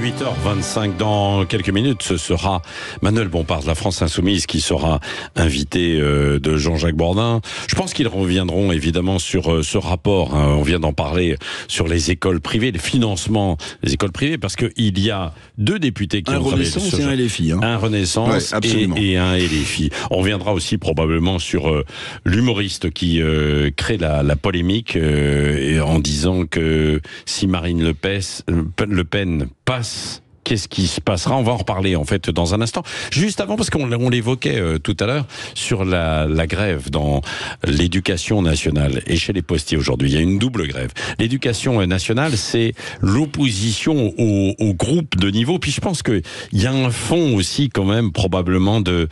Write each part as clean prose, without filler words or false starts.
8h25, dans quelques minutes, ce sera Manuel Bompard de la France Insoumise qui sera invité de Jean-Jacques Bourdin. Je pense qu'ils reviendront évidemment sur ce rapport, on vient d'en parler, sur les écoles privées, le financement des écoles privées, parce qu'il y a deux députés qui ont travaillé sur Renaissance et un LFI. Un Renaissance et un LFI. On reviendra aussi probablement sur l'humoriste qui crée la polémique en disant que si Marine Le Pen passe, qu'est-ce qui se passera? On va en reparler en fait dans un instant. Juste avant, parce qu'on l'évoquait tout à l'heure, sur la grève dans l'éducation nationale et chez les postiers aujourd'hui. Il y a une double grève. L'éducation nationale, c'est l'opposition au groupe de niveau. Puis je pense qu'il y a un fond aussi quand même probablement de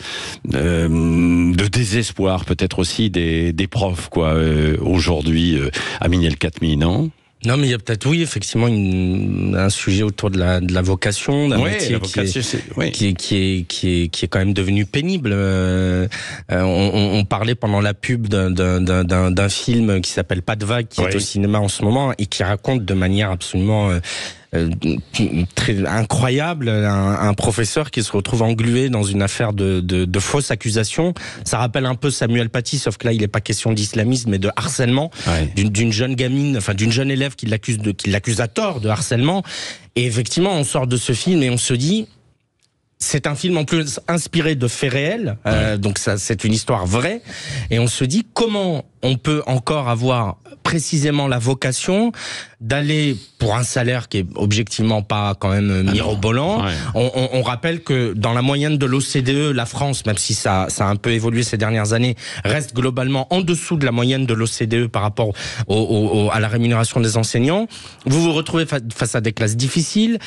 désespoir, peut-être aussi des profs quoi aujourd'hui. Amine El Khatmi, non? Non, mais il y a peut-être, oui, effectivement, un sujet autour de la vocation, d'un métier qui est quand même devenu pénible. On parlait pendant la pub d'un film qui s'appelle Pas de vague, qui est au cinéma en ce moment et qui raconte de manière absolument très incroyable un professeur qui se retrouve englué dans une affaire de fausses accusations. Ça rappelle un peu Samuel Paty, sauf que là il n'est pas question d'islamisme mais de harcèlement d'une jeune gamine, enfin d'une jeune élève qui l'accuse à tort de harcèlement. Et effectivement on sort de ce film et on se dit, c'est un film en plus inspiré de faits réels, donc ça c'est une histoire vraie, et on se dit comment on peut encore avoir précisément la vocation d'aller pour un salaire qui est objectivement pas quand même mirobolant. On rappelle que dans la moyenne de l'OCDE, la France, même si ça a un peu évolué ces dernières années, reste globalement en dessous de la moyenne de l'OCDE par rapport à la rémunération des enseignants. Vous vous retrouvez face à des classes difficiles.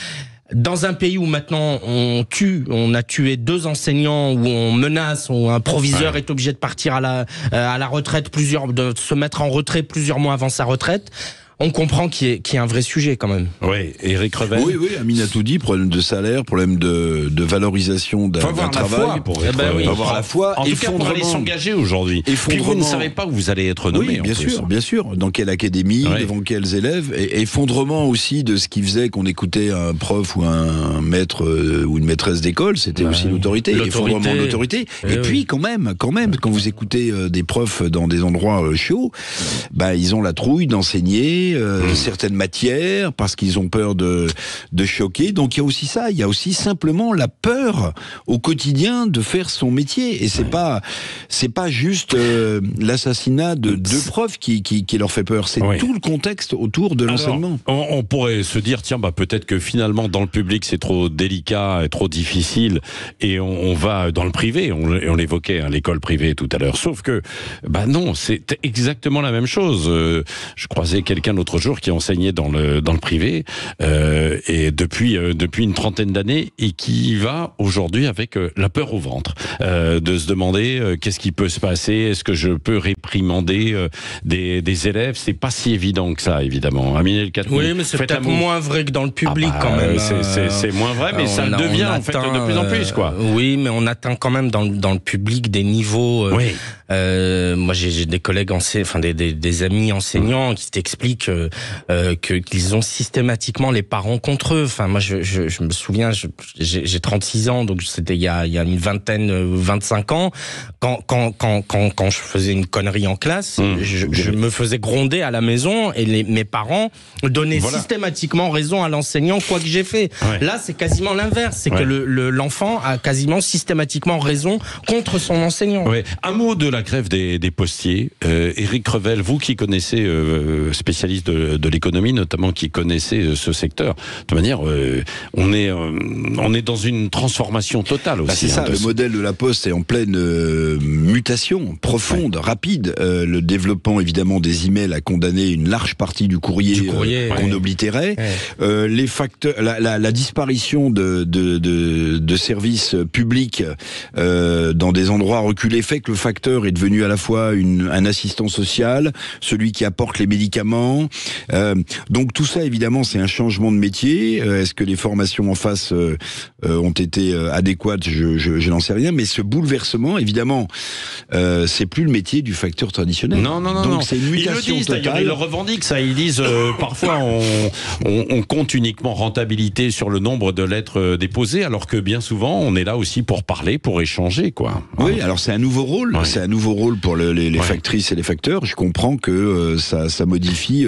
Dans un pays où maintenant on a tué 2 enseignants, où on menace, où un proviseur est obligé de partir à la retraite, de se mettre en retrait plusieurs mois avant sa retraite, on comprend qu'il y a un vrai sujet quand même. Oui, Éric Revel. Oui, Amine a tout dit, problème de salaire, problème de valorisation d'un travail. Il faut avoir la foi. En tout cas, pour aller s'engager aujourd'hui. Puis vous ne savez pas où vous allez être nommé. Oui, bien sûr. Dans quelle académie, devant quels élèves. Et effondrement aussi de ce qui faisait qu'on écoutait un prof ou un maître ou une maîtresse d'école, c'était aussi l'autorité. Effondrement de l'autorité. Et puis quand même, quand vous écoutez des profs dans des endroits chauds, ils ont la trouille d'enseigner certaines matières parce qu'ils ont peur de choquer. Donc il y a aussi ça, il y a aussi simplement la peur au quotidien de faire son métier. Et c'est pas juste l'assassinat de 2 profs qui leur fait peur, c'est tout le contexte autour de l'enseignement. On pourrait se dire peut-être que finalement dans le public c'est trop délicat et trop difficile et on va dans le privé, on l'évoquait, l'école privée tout à l'heure. Sauf que non, c'est exactement la même chose. Je croisais quelqu'un l'autre jour qui enseignait dans le privé et depuis une trentaine d'années et qui va aujourd'hui avec la peur au ventre de se demander qu'est-ce qui peut se passer, est-ce que je peux réprimander des élèves. C'est pas si évident que ça évidemment. Amine El Khatmi, oui, mais c'est peut-être moins vrai que dans le public quand même. C'est moins vrai, mais ça le devient en fait de plus en plus quoi. Oui, mais on atteint quand même dans le public des niveaux. Moi j'ai des collègues des amis enseignants qui t'expliquent qu'ils ont systématiquement les parents contre eux. Enfin, moi, je me souviens, j'ai 36 ans, donc c'était il y a une vingtaine, 25 ans. Quand je faisais une connerie en classe, je me faisais gronder à la maison et mes parents donnaient systématiquement raison à l'enseignant, quoi que j'ai fait. Là, c'est quasiment l'inverse. C'est que l'enfant a quasiment systématiquement raison contre son enseignant. Un mot de la grève des postiers. Éric Revel, vous qui connaissez, spécialiste de l'économie, notamment qui connaissait ce secteur. De toute manière, on est dans une transformation totale aussi. C'est ça, le modèle de la Poste est en pleine mutation profonde, rapide. Le développement évidemment des emails a condamné une large partie du courrier qu'on oblitérait. Les facteurs, la disparition de services publics dans des endroits reculés fait que le facteur est devenu à la fois un assistant social, celui qui apporte les médicaments, temps. Donc tout ça, évidemment, c'est un changement de métier. Est-ce que les formations en face ont été adéquates? Je n'en sais rien. Mais ce bouleversement, évidemment, c'est plus le métier du facteur traditionnel. Non. Donc c'est une mutation ils le disent, totale. Ils le revendiquent, ça. Ils disent parfois on compte uniquement rentabilité sur le nombre de lettres déposées, alors que bien souvent on est là aussi pour parler, pour échanger, quoi. Oui, alors c'est un nouveau rôle. Ouais. C'est un nouveau rôle pour les factrices et les facteurs. Je comprends que ça modifie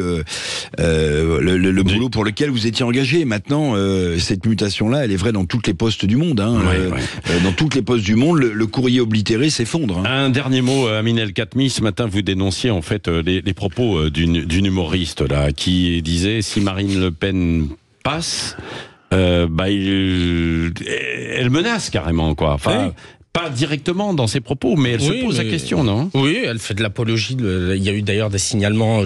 le boulot pour lequel vous étiez engagé. Maintenant, cette mutation-là, elle est vraie dans toutes les postes du monde. Dans toutes les postes du monde, le courrier oblitéré s'effondre. Un dernier mot, Amine El Khatmi. Ce matin, vous dénonciez en fait les propos d'une humoriste là qui disait si Marine Le Pen passe, elle menace carrément, quoi. Enfin. Oui. Pas directement dans ses propos, mais elle se pose la question, non? Oui, elle fait de l'apologie. Il y a eu d'ailleurs des signalements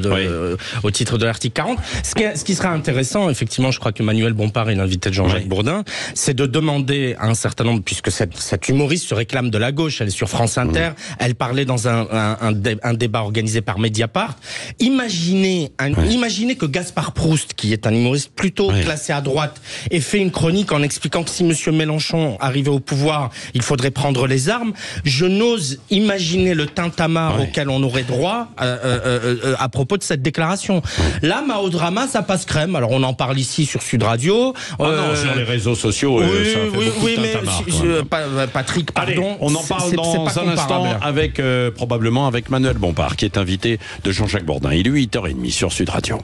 au titre de l'article 40. Ce qui serait intéressant, effectivement, je crois que Manuel Bompard est l'invité de Jean-Jacques Bourdin, c'est de demander à un certain nombre, puisque cette humoriste se réclame de la gauche, elle est sur France Inter, elle parlait dans un débat organisé par Mediapart. Imaginez que Gaspard Proust, qui est un humoriste plutôt classé à droite, ait fait une chronique en expliquant que si Monsieur Mélenchon arrivait au pouvoir, il faudrait prendre les armes. Je n'ose imaginer le tintamarre auquel on aurait droit à propos de cette déclaration. Là, Mahodrama, ça passe crème. Alors, on en parle ici sur Sud Radio. Non, sur les réseaux sociaux, ça fait beaucoup de tintamarre. Patrick, pardon. Allez, on en parle dans un instant avec probablement avec Manuel Bompard, qui est invité de Jean-Jacques Bourdin. Il est 8h30 sur Sud Radio.